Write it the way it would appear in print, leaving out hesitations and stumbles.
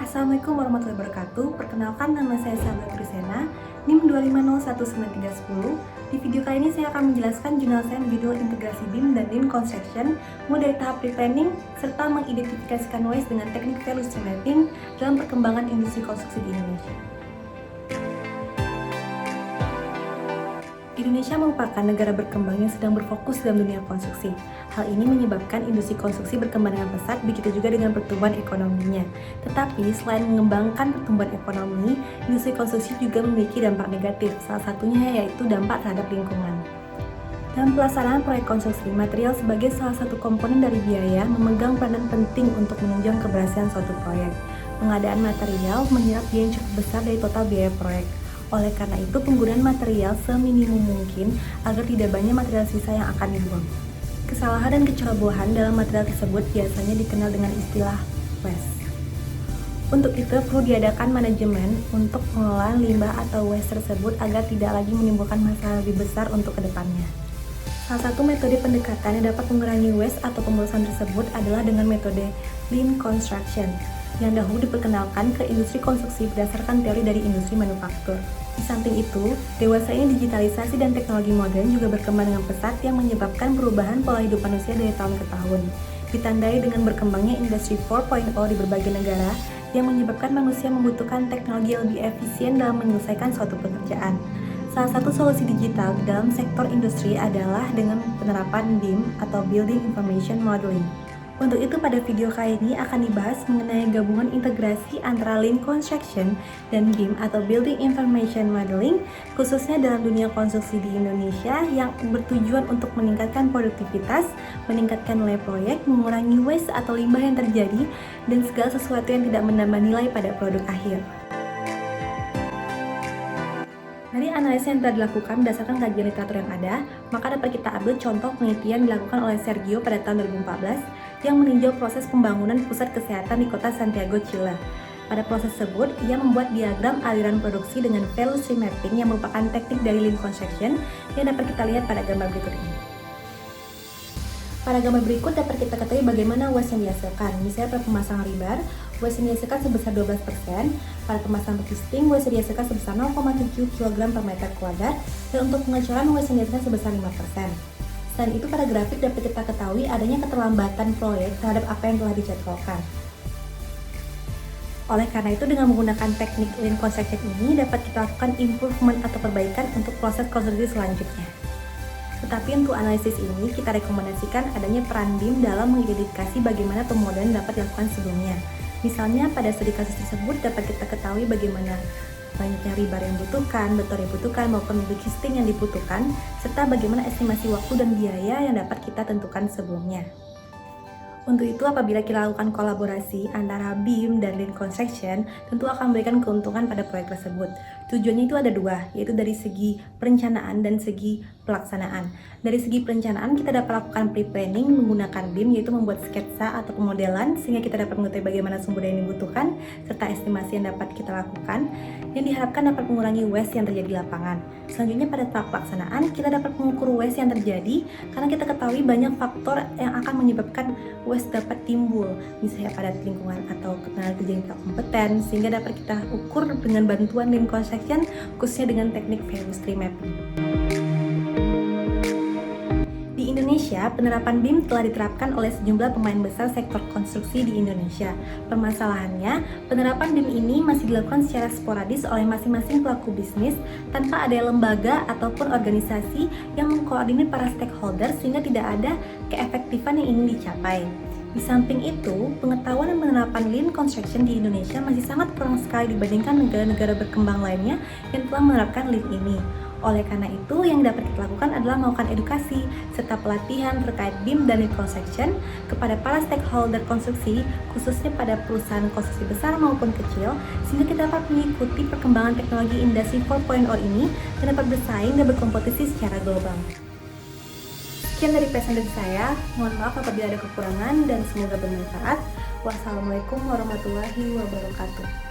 Assalamualaikum warahmatullahi wabarakatuh. Perkenalkan, nama saya Sabda Trisena, NIM 2501910. Di video kali ini saya akan menjelaskan jurnal saya berjudul Integrasi BIM dan Lean Construction, mulai dari tahap pre-planning serta mengidentifikasikan waste dengan teknik value stream mapping dalam perkembangan industri konstruksi di Indonesia. Indonesia merupakan negara berkembang yang sedang berfokus dalam dunia konstruksi. Hal ini menyebabkan industri konstruksi berkembang dengan pesat, begitu juga dengan pertumbuhan ekonominya. Tetapi, selain mengembangkan pertumbuhan ekonomi, industri konstruksi juga memiliki dampak negatif, salah satunya yaitu dampak terhadap lingkungan. Dalam pelaksanaan proyek konstruksi, material sebagai salah satu komponen dari biaya memegang peranan penting untuk menunjang keberhasilan suatu proyek. Pengadaan material menyerap biaya yang cukup besar dari total biaya proyek. Oleh karena itu, penggunaan material seminimum mungkin agar tidak banyak material sisa yang akan dibuang. Kesalahan dan kecerobohan dalam material tersebut biasanya dikenal dengan istilah waste. Untuk itu, perlu diadakan manajemen untuk pengelolaan limbah atau waste tersebut agar tidak lagi menimbulkan masalah lebih besar untuk kedepannya. Salah satu metode pendekatan yang dapat mengurangi waste atau pemborosan tersebut adalah dengan metode Lean Construction, yang dahulu diperkenalkan ke industri konstruksi berdasarkan teori dari industri manufaktur. Di samping itu, dewasanya digitalisasi dan teknologi modern juga berkembang dengan pesat yang menyebabkan perubahan pola hidup manusia dari tahun ke tahun. Ditandai dengan berkembangnya industri 4.0 di berbagai negara yang menyebabkan manusia membutuhkan teknologi yang lebih efisien dalam menyelesaikan suatu pekerjaan. Salah satu solusi digital di dalam sektor industri adalah dengan penerapan BIM atau Building Information Modeling. Untuk itu, pada video kali ini akan dibahas mengenai gabungan integrasi antara Lean Construction dan BIM atau Building Information Modeling, khususnya dalam dunia konstruksi di Indonesia yang bertujuan untuk meningkatkan produktivitas, meningkatkan nilai proyek, mengurangi waste atau limbah yang terjadi, dan segala sesuatu yang tidak menambah nilai pada produk akhir. Dari analisa yang telah dilakukan berdasarkan kajian literatur yang ada, maka dapat kita ambil contoh penelitian dilakukan oleh Sergio pada tahun 2014 yang meninjau proses pembangunan pusat kesehatan di kota Santiago, Chile. Pada proses tersebut, ia membuat diagram aliran produksi dengan value stream mapping yang merupakan teknik dari Lean Construction yang dapat kita lihat pada gambar berikut ini. Pada gambar berikut dapat kita ketahui bagaimana waste yang dihasilkan. Misalnya pada pemasangan rebar, waste yang dihasilkan sebesar 12%, pada pemasangan persisting, waste yang dihasilkan sebesar 0,7 kg per meter kuadrat, dan untuk pengecoran waste yang dihasilkan sebesar 5%. Selain itu, pada grafik dapat kita ketahui adanya keterlambatan proyek terhadap apa yang telah dijadwalkan. Oleh karena itu, dengan menggunakan teknik Lean Construction ini dapat kita lakukan improvement atau perbaikan untuk proses konstruksi selanjutnya. Tetapi untuk analisis ini, kita rekomendasikan adanya peran BIM dalam mengidentifikasi bagaimana pemodelan dapat dilakukan sebelumnya. Misalnya, pada studi kasus tersebut dapat kita ketahui bagaimana banyaknya rebar yang dibutuhkan, beton yang dibutuhkan, maupun logistik yang dibutuhkan, serta bagaimana estimasi waktu dan biaya yang dapat kita tentukan sebelumnya. Untuk itu, apabila kita lakukan kolaborasi antara BIM dan Lean Construction, tentu akan memberikan keuntungan pada proyek tersebut. Tujuannya itu ada dua, yaitu dari segi perencanaan dan segi pelaksanaan. Dari segi perencanaan, kita dapat lakukan pre-planning menggunakan BIM, yaitu membuat sketsa atau pemodelan, sehingga kita dapat mengetahui bagaimana sumber daya yang dibutuhkan, serta estimasi yang dapat kita lakukan, yang diharapkan dapat mengurangi waste yang terjadi di lapangan. Selanjutnya, pada tahap pelaksanaan, kita dapat mengukur waste yang terjadi, karena kita ketahui banyak faktor yang akan menyebabkan waste dapat timbul, misalnya pada lingkungan atau tenaga kerja yang tidak kompeten, sehingga dapat kita ukur dengan bantuan Lean Construction, khususnya dengan teknik value stream mapping. Di Indonesia, penerapan BIM telah diterapkan oleh sejumlah pemain besar sektor konstruksi di Indonesia. Permasalahannya, penerapan BIM ini masih dilakukan secara sporadis oleh masing-masing pelaku bisnis tanpa ada lembaga ataupun organisasi yang mengkoordinir para stakeholder sehingga tidak ada keefektifan yang ingin dicapai. Di samping itu, pengetahuan dan penerapan Lean Construction di Indonesia masih sangat kurang sekali dibandingkan negara-negara berkembang lainnya yang telah menerapkan Lean ini. Oleh karena itu, yang dapat kita lakukan adalah melakukan edukasi serta pelatihan terkait BIM dan Lean Construction kepada para stakeholder konstruksi, khususnya pada perusahaan konstruksi besar maupun kecil, sehingga kita dapat mengikuti perkembangan teknologi industri 4.0 ini dan dapat bersaing dan berkompetisi secara global. Sekian dari presentasi saya, mohon maaf apabila ada kekurangan dan semoga bermanfaat. Wassalamualaikum warahmatullahi wabarakatuh.